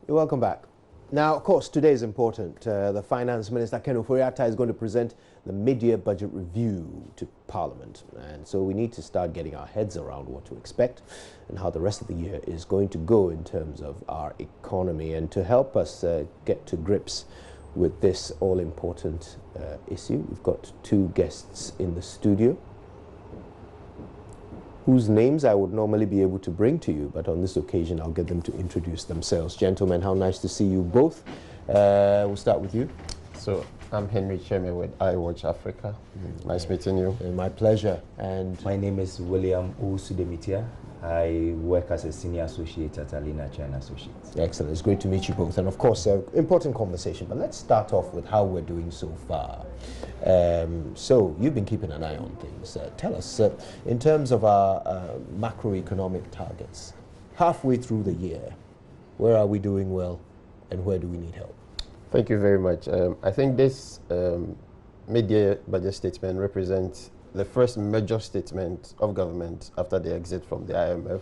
You're welcome back. Now, of course, today is important. The Finance Minister, Ken Ofori-Atta, is going to present the mid-year budget review to Parliament. And so we need to start getting our heads around what to expect and how the rest of the year is going to go in terms of our economy. And to help us get to grips with this all-important issue, we've got two guests in the studio whose names I would normally be able to bring to you, but on this occasion I'll get them to introduce themselves. Gentlemen, how nice to see you both. We'll start with you. So, I'm Henry Cheme with iWatch Africa. Nice meeting you. My pleasure. And my name is William Usudemitia. I work as a senior associate at Alina China Associates. Excellent. It's great to meet you both. And of course, important conversation, but let's start off with how we're doing so far. So you've been keeping an eye on things. Tell us, in terms of our macroeconomic targets, halfway through the year, where are we doing well and where do we need help? Thank you very much. I think this mid-year budget statement represents the first major statement of government after the exit from the IMF.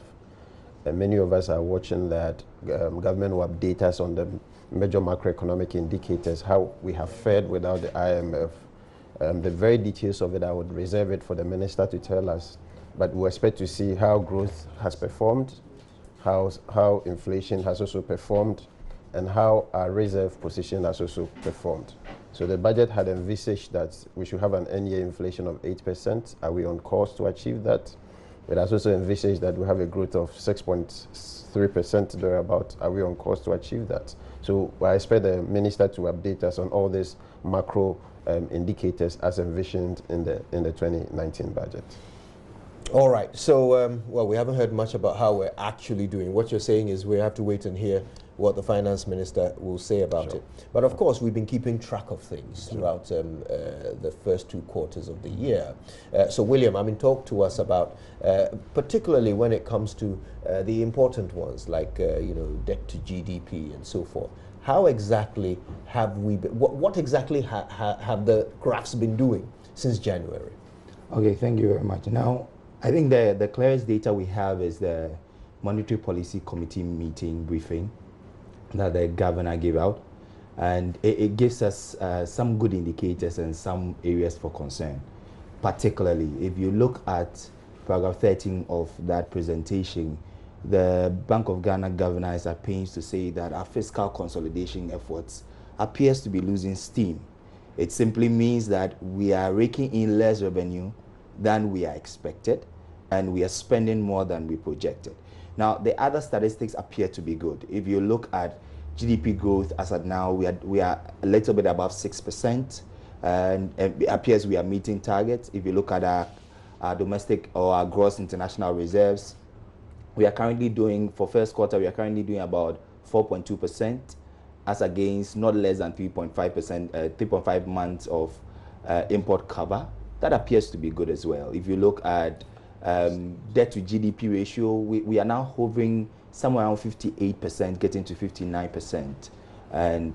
And many of us are watching that government will update us on the major macroeconomic indicators, how we have fared without the IMF. The very details of it, I would reserve it for the minister to tell us. But we expect to see how growth has performed, how inflation has also performed, and how our reserve position has also performed. So the budget had envisaged that we should have an end-year inflation of 8%. Are we on course to achieve that? It has also envisaged that we have a growth of 6.3% thereabout. Are we on course to achieve that? So I expect the minister to update us on all these macro indicators as envisioned in the 2019 budget. All right. So, well, we haven't heard much about how we're actually doing. What you're saying is we have to wait and hear what the finance minister will say about it. But of course, we've been keeping track of things throughout the first 2 quarters of the year. So, William, talk to us about, particularly when it comes to the important ones like, debt to GDP and so forth. How exactly have we been, what exactly have the graphs been doing since January? Okay, thank you very much. Now, I think the clearest data we have is the Monetary Policy Committee meeting briefing that the governor gave out, and it gives us some good indicators and some areas for concern. Particularly, if you look at paragraph 13 of that presentation, the Bank of Ghana governor is at pains to say that our fiscal consolidation efforts appears to be losing steam. It simply means that we are raking in less revenue than we are expected, and we are spending more than we projected. Now, the other statistics appear to be good. If you look at GDP growth as of now, we are a little bit above 6%, and it appears we are meeting targets. If you look at our domestic or our gross international reserves, we are currently doing, for first quarter, we are currently doing about 4.2%, as against not less than 3.5%, 3.5 months of import cover. That appears to be good as well. If you look at debt to GDP ratio, we are now hovering somewhere around 58%, getting to 59%. And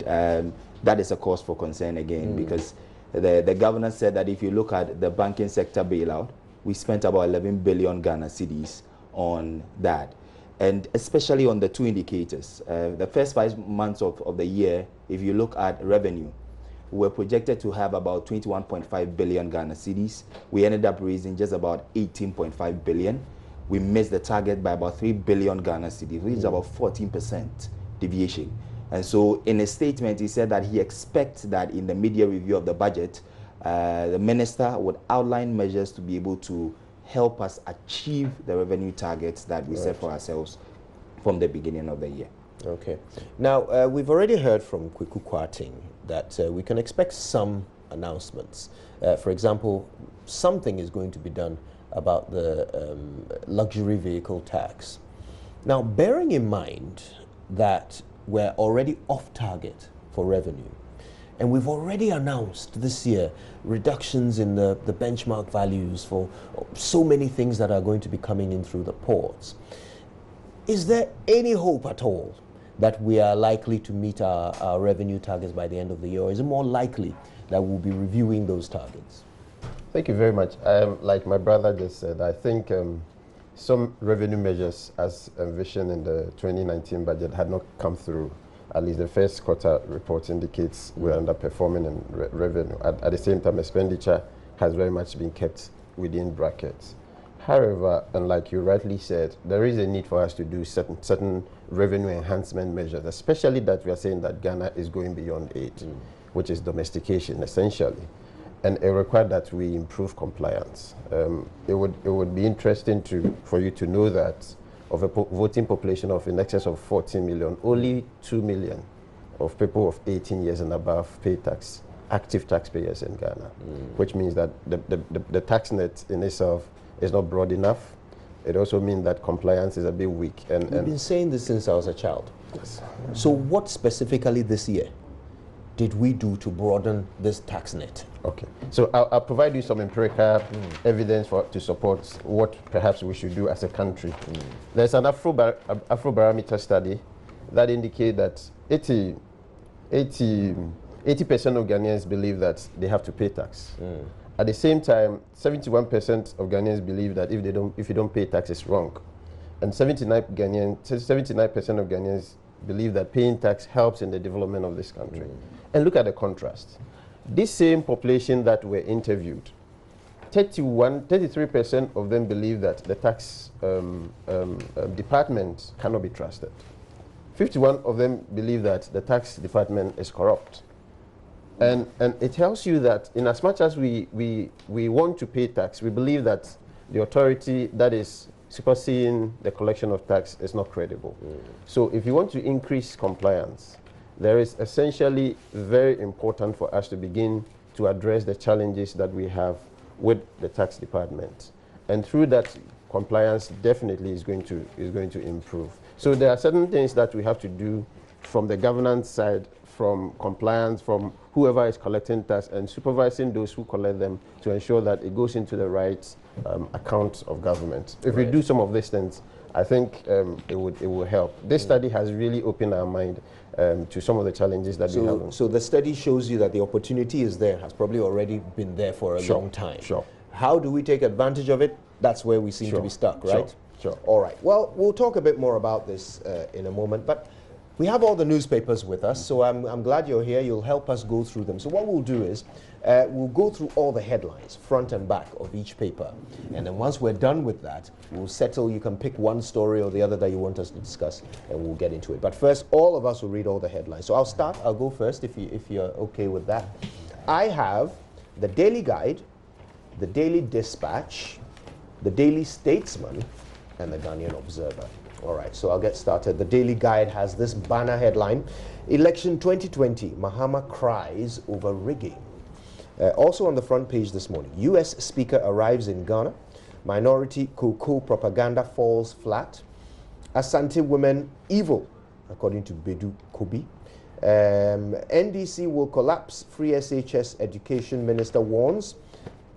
that is a cause for concern again, because the governor said that if you look at the banking sector bailout, we spent about 11 billion Ghana cedis on that. And especially on the 2 indicators. The first 5 months of the year, if you look at revenue, we're projected to have about 21.5 billion Ghana cedis. We ended up raising just about 18.5 billion. We missed the target by about 3 billion Ghana cedis, which is about 14% deviation. And so in a statement, he said that he expects that in the mid-year review of the budget, the minister would outline measures to be able to help us achieve the revenue targets that we set for ourselves from the beginning of the year. Okay. Now, we've already heard from Kweku Kwarteng that we can expect some announcements. For example, something is going to be done about the luxury vehicle tax. Now, bearing in mind that we're already off target for revenue, and we've already announced this year reductions in the benchmark values for so many things that are going to be coming in through the ports, is there any hope at all that we are likely to meet our revenue targets by the end of the year, or is it more likely that we'll be reviewing those targets? Thank you very much. Like my brother just said, I think some revenue measures as envisioned in the 2019 budget had not come through. at least the first quarter report indicates we're underperforming in revenue. At the same time, expenditure has very much been kept within brackets. However, and like you rightly said, there is a need for us to do certain revenue enhancement measures, especially that we are saying that Ghana is going beyond aid, which is domestication essentially. And it required that we improve compliance. It would be interesting for you to know that of a voting population of in excess of 40 million, only 2 million of people of 18 years and above pay tax, active taxpayers in Ghana, which means that the tax net in itself is not broad enough. It also means that compliance is a bit weak. And You've been saying this since I was a child. yes. So what specifically this year did we do to broaden this tax net? Okay, so I'll provide you some empirical evidence to support what perhaps we should do as a country. There's an Afrobarometer study that indicates that 80% of Ghanaians believe that they have to pay tax. At the same time, 71% of Ghanaians believe that if you don't pay tax, it's wrong. And 79% of Ghanaians believe that paying tax helps in the development of this country. And look at the contrast. This same population that were interviewed, 33% of them believe that the tax department cannot be trusted. 51% of them believe that the tax department is corrupt. And it tells you that in as much as we want to pay tax, we believe that the authority that is superseding the collection of tax is not credible. So if you want to increase compliance, there is essentially very important for us to begin to address the challenges that we have with the tax department. And through that, compliance definitely is going to improve. So there are certain things that we have to do from the governance side, from compliance, from whoever is collecting tax and supervising those who collect them to ensure that it goes into the right account of government. If we do some of these things, I think it will help. This study has really opened our mind to some of the challenges that we have. So the study shows you that the opportunity is there, has probably already been there for a long time. Sure. How do we take advantage of it? That's where we seem to be stuck, right? Sure. All right. Well, we'll talk a bit more about this in a moment, but we have all the newspapers with us, so I'm glad you're here. You'll help us go through them. So what we'll do is we'll go through all the headlines, front and back of each paper. And then once we're done with that, we'll settle. You can pick one story or the other that you want us to discuss, and we'll get into it. But first, all of us will read all the headlines. So I'll go first if you're okay with that. I have the Daily Guide, the Daily Dispatch, the Daily Statesman, and the Ghanaian Observer. All right, so I'll get started. The Daily Guide has this banner headline: Election 2020, Mahama cries over rigging. Also on the front page this morning, U.S. Speaker arrives in Ghana. Minority cocoa propaganda falls flat. Asante women evil, according to Bedu Kobi. NDC will collapse, free SHS education minister warns.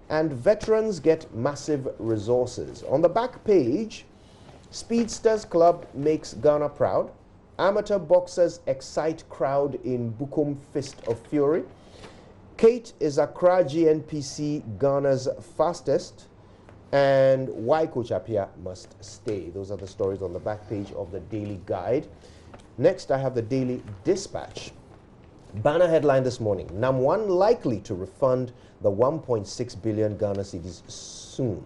And veterans get massive resources. On the back page, Speedsters Club makes Ghana proud. Amateur boxers excite crowd in Bukom Fist of Fury. Kate is Accra GNPC Ghana's fastest. And why Coach Appiah must stay. Those are the stories on the back page of the Daily Guide. Next, I have the Daily Dispatch. Banner headline this morning: NAM1 likely to refund the 1.6 billion Ghana cedis soon.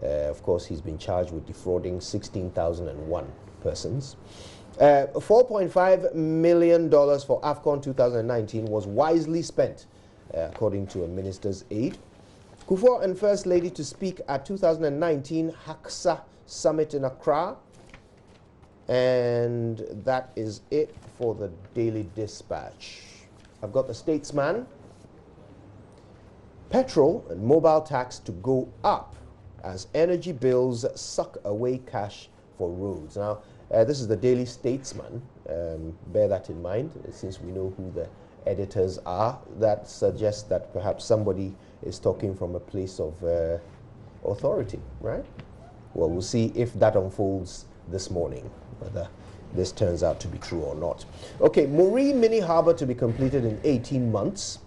Of course, he's been charged with defrauding 16,001 persons. $4.5 million for AFCON 2019 was wisely spent, according to a minister's aide. Kufuor and First Lady to speak at 2019 HACSA Summit in Accra. And that is it for the Daily Dispatch. I've got the Statesman. Petrol and mobile tax to go up as energy bills suck away cash for roads. Now, this is the Daily Statesman. Bear that in mind, since we know who the editors are. That suggests that perhaps somebody is talking from a place of authority, right? Well, we'll see if that unfolds this morning, whether this turns out to be true or not. Okay, Muri Mini Harbour to be completed in 18 months.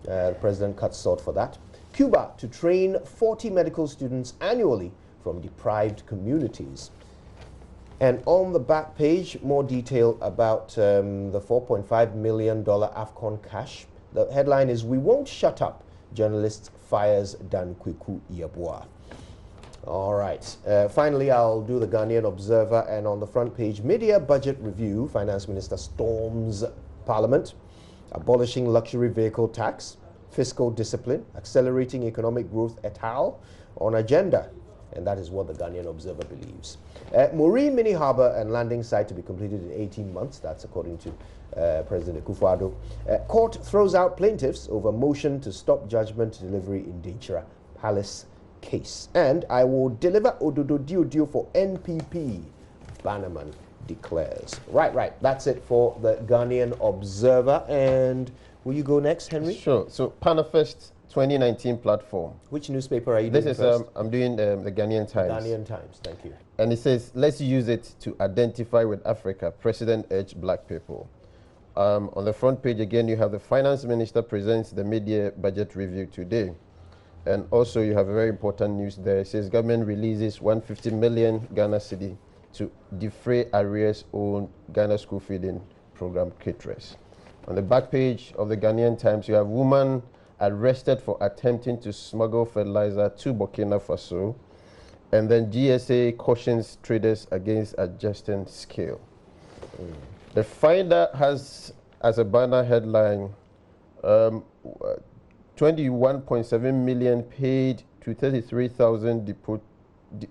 The president cuts short for that. Cuba to train 40 medical students annually from deprived communities. And on the back page, more detail about the $4.5 million AFCON cash. The headline is, "We won't shut up. Journalist fires Dan Kweku Yeboah." All right. Finally, I'll do the Ghanaian Observer. And on the front page, mid-year budget review. Finance Minister storms Parliament. Abolishing luxury vehicle tax. Fiscal discipline. Accelerating economic growth et al. On agenda. And that is what the Ghanaian Observer believes. Marine Mini Harbour and landing site to be completed in 18 months. That's according to President Akufo-Addo. Court throws out plaintiffs over motion to stop judgment delivery in Dinchira Palace case. And I will deliver Ododo Dio for NPP, Bannerman declares. Right. That's it for the Ghanaian Observer. And will you go next, Henry? Sure. So PANAFEST 2019 platform. Which newspaper are you This doing is first? I'm doing the Ghanaian Times. Ghanaian Times, thank you. And it says, "Let's use it to identify with Africa. President urged black people." On the front page again, you have the Finance Minister presents the mid-year budget review today. And also you have a very important news there. It says government releases 150 million Ghana cedi to defray arrears on Ghana school feeding program caterers. On the back page of the Ghanaian Times, you have woman arrested for attempting to smuggle fertilizer to Burkina Faso. And then GSA cautions traders against adjusting scale. The Finder has as a banner headline 21.7 million paid to 33,000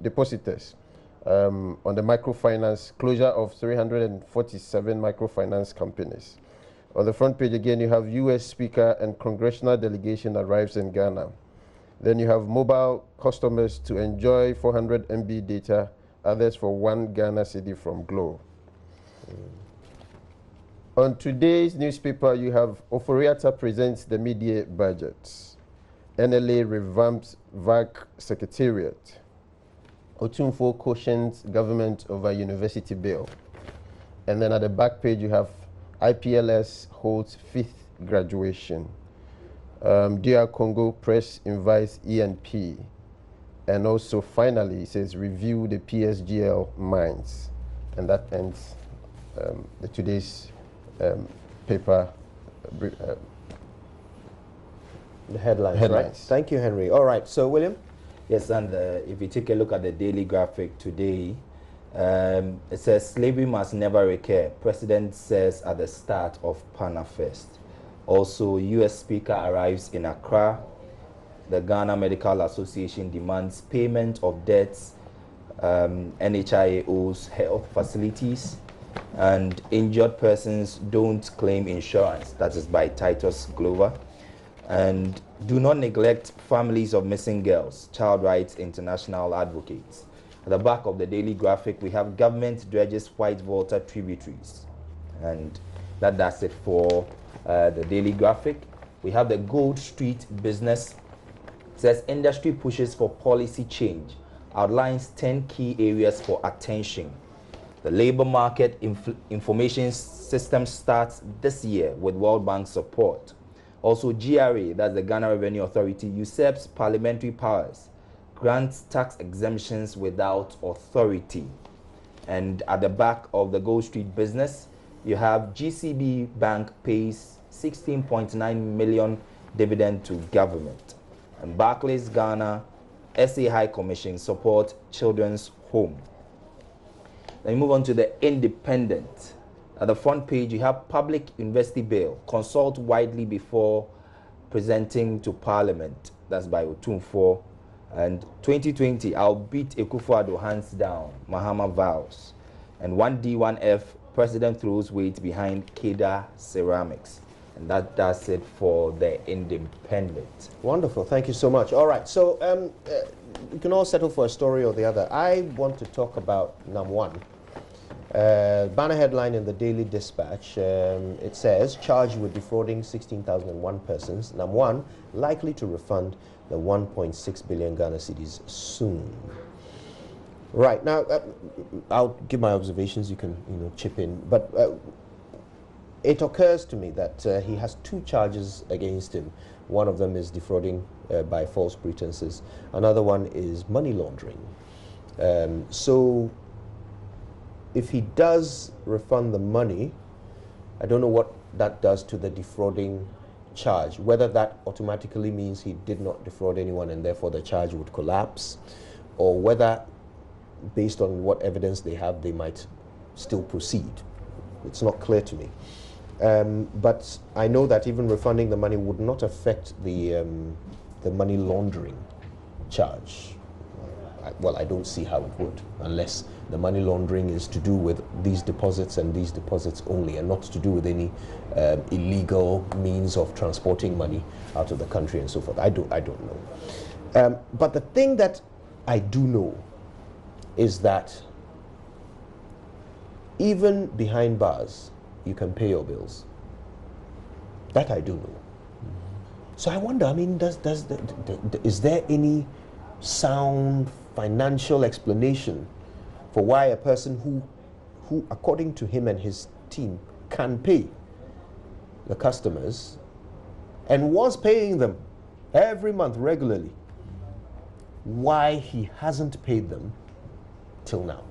depositors on the microfinance, closure of 347 microfinance companies. On the front page again, you have US Speaker and Congressional delegation arrives in Ghana. Then you have mobile customers to enjoy 400 MB data, others for 1 Ghana cedi from Glo. On today's newspaper, you have Oforiatta presents the mid-year budget. NLA revamps VAC Secretariat. Otunfo cautions government over university bill. And then at the back page, you have IPLS holds 5th graduation. DR Congo press invites ENP. And also finally, it says review the PSGL mines. And that ends today's paper. The headlines, right? Headlines. Thank you, Henry. All right, so William? Yes, and if you take a look at the daily graphic today, it says slavery must never recur. President says at the start of PANAFEST. Also, US Speaker arrives in Accra. The Ghana Medical Association demands payment of debts NHIA owes health facilities, and injured persons don't claim insurance. That is by Titus Glover. And do not neglect families of missing girls. Child Rights International advocates. At the back of the daily graphic, we have government dredges White Volta tributaries. And that does it for the daily graphic. We have the Gold Street Business. It says industry pushes for policy change. Outlines 10 key areas for attention. The labor market information system starts this year with World Bank support. Also, GRA, that's the Ghana Revenue Authority, usurps parliamentary powers, grants tax exemptions without authority. And at the back of the Gold Street Business, you have GCB Bank pays 16.9 million dividend to government. And Barclays Ghana, SA High Commission support children's home. Then we move on to the Independent. At the front page, you have public university bill. Consult widely before presenting to Parliament. That's by Otunfo. And 2020, I'll beat Akufo-Addo hands down. Mahama vows. And 1D1F, President throws weight behind Keda Ceramics. And that does it for the Independent. Wonderful. Thank you so much. All right. So we can all settle for a story or the other. I want to talk about NAM1. Banner headline in the Daily Dispatch, it says, charged with defrauding 16,001 persons, NAM1 likely to refund the 1.6 billion Ghana cedis soon. Right, now, I'll give my observations, you can chip in, but it occurs to me that he has 2 charges against him. One of them is defrauding by false pretenses. Another one is money laundering. So if he does refund the money, I don't know what that does to the defrauding charge, whether that automatically means he did not defraud anyone and therefore the charge would collapse, or whether based on what evidence they have they might still proceed. It's not clear to me. But I know that even refunding the money would not affect the money laundering charge. I don't see how it would, unless the money laundering is to do with these deposits and these deposits only, and not to do with any illegal means of transporting money out of the country and so forth. I don't know. But the thing that I do know is that even behind bars, you can pay your bills. That I do know. So I wonder, I mean, is there any sound financial explanation for why a person who according to him and his team can pay the customers and was paying them every month regularly, why he hasn't paid them till now?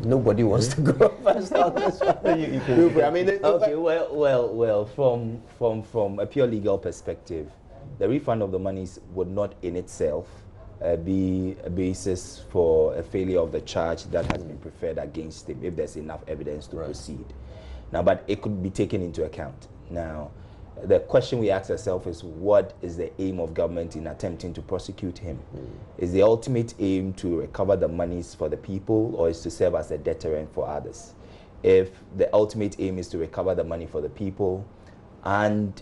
Nobody wants to go first on this one. I mean, okay, well, from a pure legal perspective, the refund of the monies would not in itself be a basis for a failure of the charge that has been preferred against him if there's enough evidence to proceed. Now, but it could be taken into account. Now, the question we ask ourselves is, what is the aim of government in attempting to prosecute him? Is the ultimate aim to recover the monies for the people, or is to serve as a deterrent for others? If the ultimate aim is to recover the money for the people, and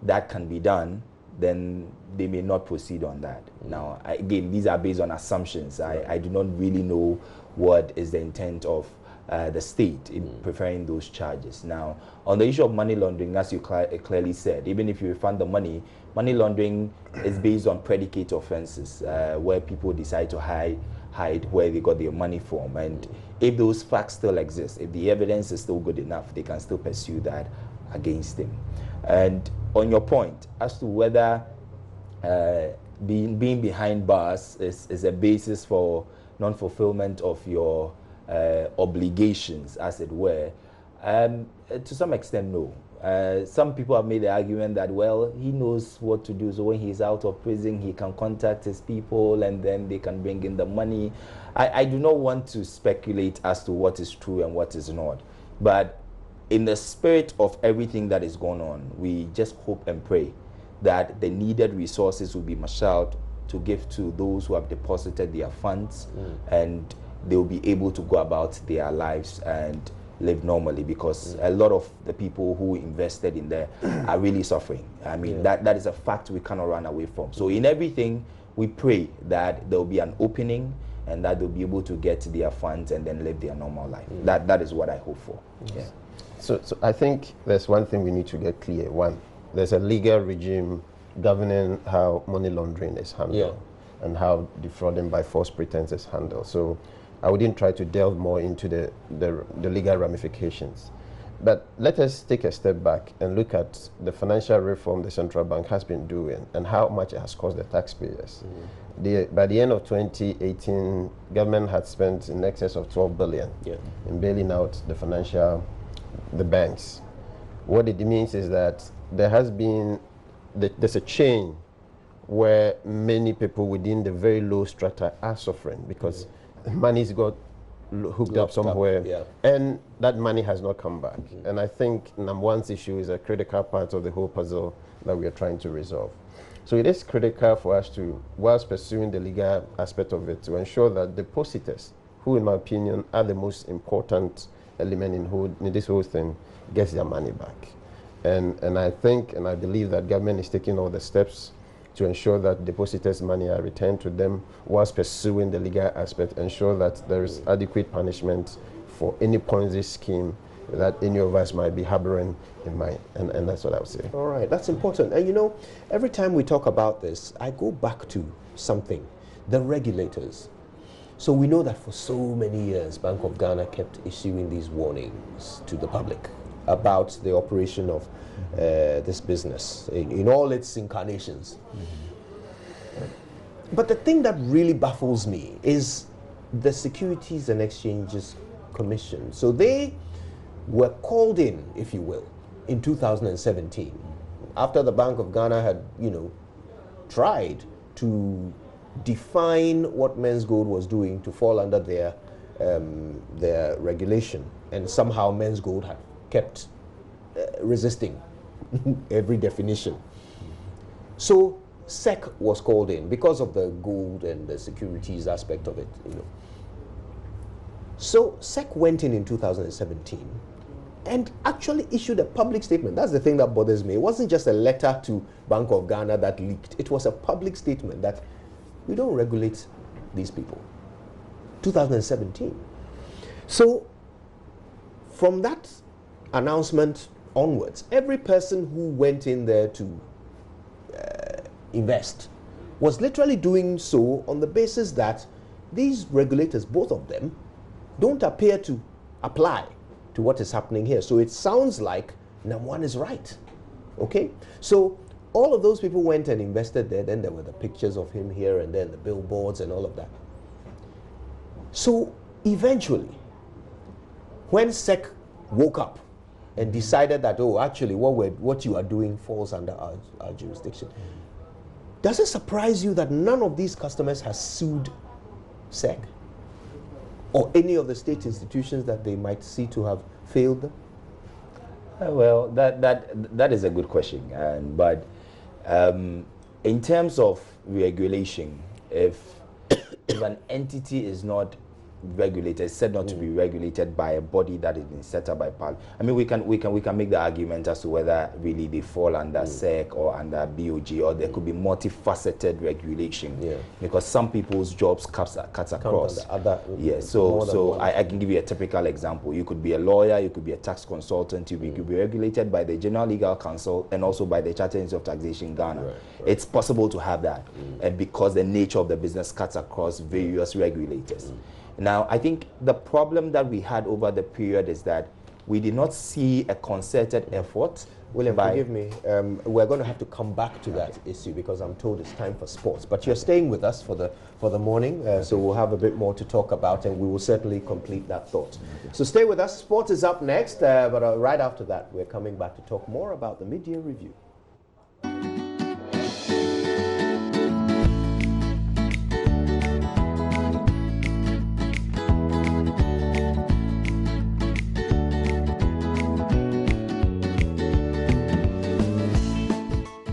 that can be done, then they may not proceed on that. Now, again, these are based on assumptions. I do not really know what is the intent of the state in preferring those charges. Now, on the issue of money laundering, as you clearly said, even if you refund the money, money laundering is based on predicate offenses where people decide to hide where they got their money from. And if those facts still exist, if the evidence is still good enough, they can still pursue that against him. And on your point as to whether being behind bars is a basis for non-fulfillment of your obligations, as it were, to some extent, no. Some people have made the argument that, well, he knows what to do, so when he's out of prison, he can contact his people and then they can bring in the money. I do not want to speculate as to what is true and what is not, but in the spirit of everything that is going on, we just hope and pray that the needed resources will be marshaled to give to those who have deposited their funds, and they will be able to go about their lives and live normally, because a lot of the people who invested in there are really suffering. I mean, that is a fact we cannot run away from. So in everything, we pray that there will be an opening and that they'll be able to get their funds and then live their normal life. That is what I hope for. Yeah. So I think there's one thing we need to get clear. One, there's a legal regime governing how money laundering is handled and how defrauding by false pretense is handled. So I wouldn't try to delve more into the legal ramifications. But let us take a step back and look at the financial reform the central bank has been doing and how much it has cost the taxpayers. By the end of 2018, government had spent in excess of 12 billion in bailing out the banks. What it means is that there has been, there's a chain where many people within the very low strata are suffering because money's got hooked up somewhere, and that money has not come back. And I think number one's issue is a critical part of the whole puzzle that we are trying to resolve. So it is critical for us to, whilst pursuing the legal aspect of it, to ensure that depositors, who in my opinion are the most important element in this whole thing, gets their money back. And I think and I believe that government is taking all the steps to ensure that depositors' money are returned to them, whilst pursuing the legal aspect, ensure that there is adequate punishment for any Ponzi scheme that any of us might be harboring in mind. And that's what I would say. All right, that's important. And you know, every time we talk about this, I go back to something, the regulators. So we know that for so many years, Bank of Ghana kept issuing these warnings to the public about the operation of this business in all its incarnations. But the thing that really baffles me is the Securities and Exchanges Commission. So they were called in, if you will, in 2017, after the Bank of Ghana had, tried to define what Men's Gold was doing to fall under their regulation, and somehow Men's Gold had kept resisting every definition. So SEC was called in because of the gold and the securities aspect of it. So SEC went in 2017 and actually issued a public statement. That's the thing that bothers me. It wasn't just a letter to Bank of Ghana that leaked. It was a public statement that we don't regulate these people. 2017. So from that announcement onwards, every person who went in there to invest was literally doing so on the basis that these regulators, both of them, don't appear to apply to what is happening here. So it sounds like Namwan is right. Okay? So all of those people went and invested there. Then there were the pictures of him here and then the billboards and all of that. So eventually, when SEC woke up and decided that, oh, actually what you are doing falls under our jurisdiction, does it surprise you that none of these customers has sued SEC or any of the state institutions that they might see to have failed them? Well, that is a good question, but in terms of regulation, if an entity is not regulated, said not to be regulated by a body that has been set up by Parliament, I mean, we can make the argument as to whether really they fall under SEC or under BOG, or there could be multifaceted regulation, because some people's jobs cuts across. So I can give you a typical example. You could be a lawyer, you could be a tax consultant, you could be regulated by the General Legal Council and also by the Chartered Institute of Taxation Ghana. Right. It's possible to have that, and because the nature of the business cuts across various regulators. Now, I think the problem that we had over the period is that we did not see a concerted effort. William, forgive me. We're going to have to come back to that issue because I'm told it's time for sports. But you're staying with us for the morning, so we'll have a bit more to talk about, and we will certainly complete that thought. So stay with us. Sport is up next, but right after that, we're coming back to talk more about the mid-year review.